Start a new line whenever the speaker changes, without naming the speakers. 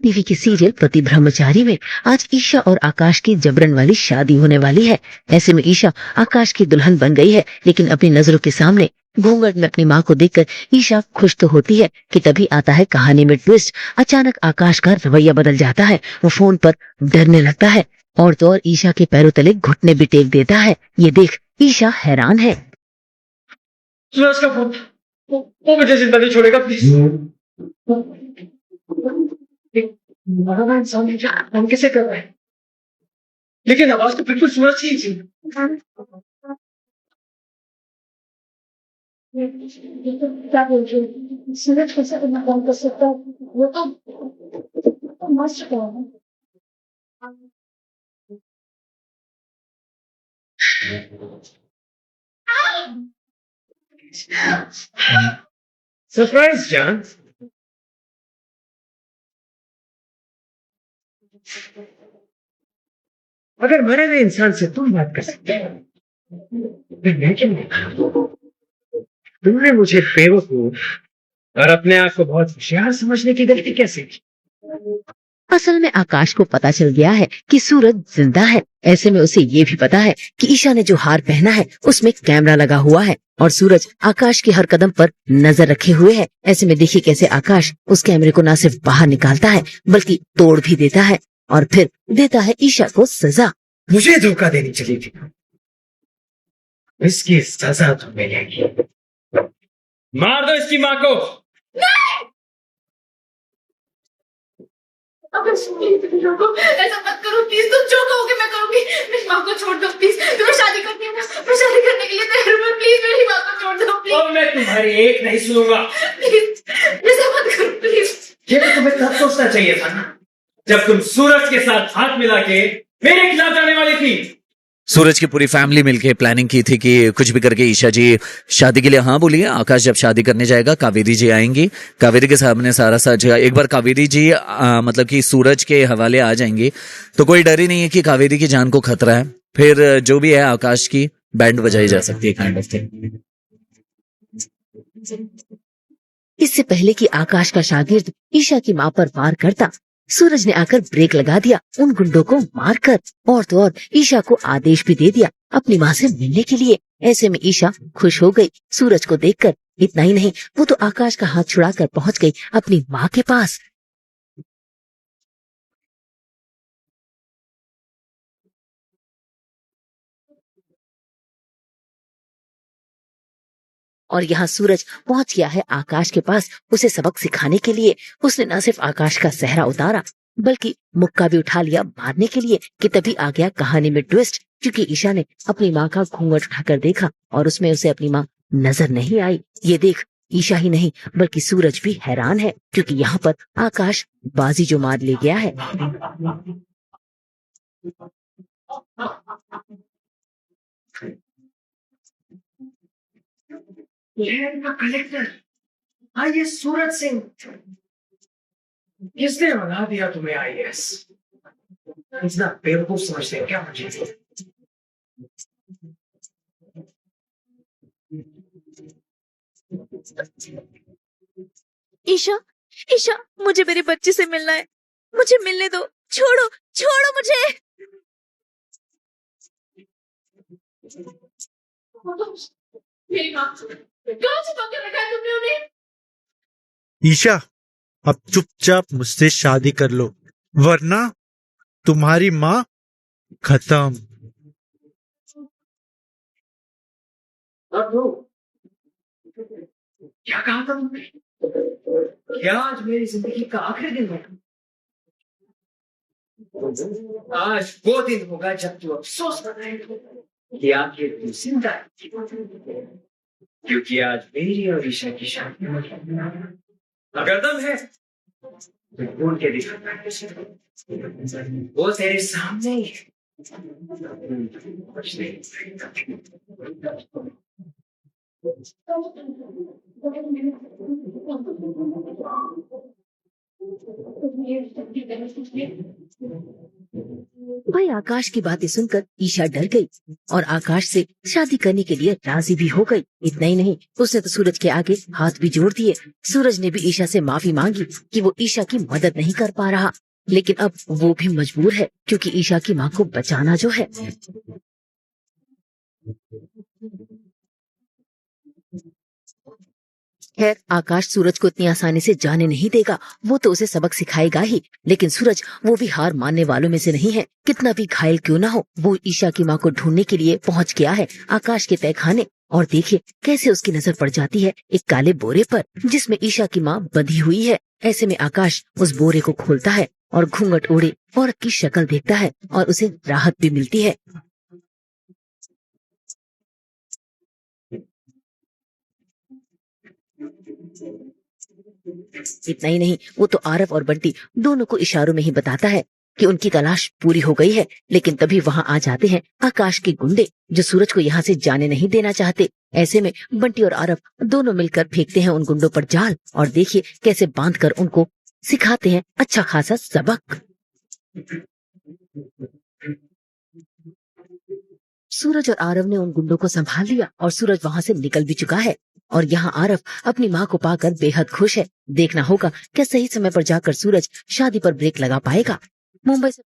TV के serial पति ब्रह्मचारी में आज ईशा और आकाश की जबरन वाली शादी होने वाली है। ऐसे में ईशा आकाश की दुल्हन बन गई है, लेकिन अपनी नजरों के सामने घूंघट में अपनी माँ को देखकर ईशा खुश तो होती है कि तभी आता है कहानी में ट्विस्ट। अचानक आकाश का रवैया बदल जाता है, वो फोन पर डरने लगता है और तो और ईशा के पैरों तले घुटने भी टेक देता है। ये देख ईशा हैरान है।
सूरज का फोन, वो मुझे जिंदा नहीं छोड़ेगा प्लीज। मरा इंसान हम कैसे कर रहे हैं, लेकिन आवाज तो बिल्कुल सूरज की थी। क्या बोल रहे हो? सूरज कैसे करना काम कर सकता है? वो तो मस्त काम है। सरप्राइज जान। अगर मरे हुए इंसान से तुम बात कर सकते हो, फिर मैं क्यों नहीं? तुमने मुझे बेवकूफ और अपने आप को बहुत होशियार समझने की गलती कैसे की?
असल में आकाश को पता चल गया है कि सूरज जिंदा है। ऐसे में उसे ये भी पता है कि ईशा ने जो हार पहना है उसमें कैमरा लगा हुआ है और सूरज आकाश के हर कदम पर नजर रखे हुए है। ऐसे में देखिए कैसे आकाश उस कैमरे को न सिर्फ बाहर निकालता है बल्कि तोड़ भी देता है और फिर देता है ईशा को सजा।
मुझे धोखा देनी चली थी, इसकी सजा तो मिलेगी। मार दो इसकी माँ को।
ऐसा मत करो प्लीज, तुम जो कहोगे मैं करूंगी। मेरी माँ को छोड़ दो प्लीज, तुम्हें शादी करनी है, मैं शादी करने के लिए तैयार हूँ। प्लीज मेरी माँ को छोड़ दो प्लीज।
और मैं तुम्हारी एक नहीं सुनूंगा।
प्लीज ऐसा मत करो प्लीज।
ये तो तुम्हें तब सोचना चाहिए था ना, जब तुम सूरज के साथ हाथ मिला के मेरे खिलाफ जाने वाली थी।
सूरज की पूरी फैमिली मिलके प्लानिंग की थी कि कुछ भी करके ईशा जी शादी के लिए हाँ बोलिए। आकाश जब शादी करने जाएगा कावेरी जी आएंगी, कावेरी के सामने सारा सच। एक बार कावेरी जी मतलब कि सूरज के हवाले आ जाएंगी तो कोई डर ही नहीं है कि कावेरी की जान को खतरा है। फिर जो भी है आकाश की बैंड बजाई जा सकती है, काइंड ऑफ थिंग।
इससे पहले कि आकाश का शागिर्द ईशा की माँ पर वार करता, सूरज ने आकर ब्रेक लगा दिया उन गुंडों को मारकर और तो और ईशा को आदेश भी दे दिया अपनी माँ से मिलने के लिए। ऐसे में ईशा खुश हो गई सूरज को देखकर। इतना ही नहीं, वो तो आकाश का हाथ छुड़ाकर पहुंच गई अपनी माँ के पास। और यहाँ सूरज पहुंच गया है आकाश के पास उसे सबक सिखाने के लिए। उसने न सिर्फ आकाश का सेहरा उतारा बल्कि मुक्का भी उठा लिया मारने के लिए कि तभी आ गया कहानी में ट्विस्ट, क्योंकि ईशा ने अपनी माँ का घूंघट उठाकर देखा और उसमें उसे अपनी माँ नजर नहीं आई। ये देख ईशा ही नहीं बल्कि सूरज भी हैरान है, क्योंकि यहाँ पर आकाश बाजी जो मार ले गया है।
कलेक्टर आइए सूरज सिंह, किसने बना दिया तुम्हें आईएएस? इतना बेवकूफ समझते हैं क्या मुझे?
ईशा, ईशा मुझे मेरे बच्चे से मिलना है, मुझे मिलने दो। छोड़ो छोड़ो मुझे। मेरी माँ कहाँ छुपा के रखा है तुमने उन्हें?
ईशा, अब चुपचाप मुझसे शादी कर लो वरना तुम्हारी माँ खत्म।
क्या कहा था तुमने? क्या आज मेरी जिंदगी का आखिरी दिन होगा? आज वो दिन होगा जब तू अफसोस करेगा कि आखिर तू जिंदा है, क्योंकि आज मेरी और ईशा की शादी होगी। अगर दम है तो बोल के दिखा, वो तेरे सामने ही है। कुछ नहीं।
भाई आकाश की बातें सुनकर ईशा डर गई और आकाश से शादी करने के लिए राजी भी हो गई। इतना ही नहीं, उसने तो सूरज के आगे हाथ भी जोड़ दिए। सूरज ने भी ईशा से माफी मांगी कि वो ईशा की मदद नहीं कर पा रहा, लेकिन अब वो भी मजबूर है क्योंकि ईशा की माँ को बचाना जो है। खैर, आकाश सूरज को इतनी आसानी से जाने नहीं देगा, वो तो उसे सबक सिखाएगा ही। लेकिन सूरज वो भी हार मानने वालों में से नहीं है। कितना भी घायल क्यों ना हो, वो ईशा की माँ को ढूंढने के लिए पहुंच गया है आकाश के तहखाने। और देखिए कैसे उसकी नजर पड़ जाती है एक काले बोरे पर जिसमें ईशा की माँ बंधी हुई है। ऐसे में आकाश उस बोरे को खोलता है और घूंघट ओढ़े औरत की शक्ल देखता है और उसे राहत भी मिलती है। इतना ही नहीं, वो तो आरव और बंटी दोनों को इशारों में ही बताता है कि उनकी तलाश पूरी हो गई है। लेकिन तभी वहाँ आ जाते हैं आकाश के गुंडे जो सूरज को यहाँ से जाने नहीं देना चाहते। ऐसे में बंटी और आरव दोनों मिलकर फेंकते हैं उन गुंडों पर जाल और देखिए कैसे बांधकर उनको सिखाते हैं अच्छा खासा सबक। सूरज और आरव ने उन गुंडों को संभाल लिया और सूरज वहाँ से निकल भी चुका है। और यहाँ आरव अपनी माँ को पाकर बेहद खुश है। देखना होगा क्या सही समय पर जाकर सूरज शादी पर ब्रेक लगा पाएगा। मुंबई से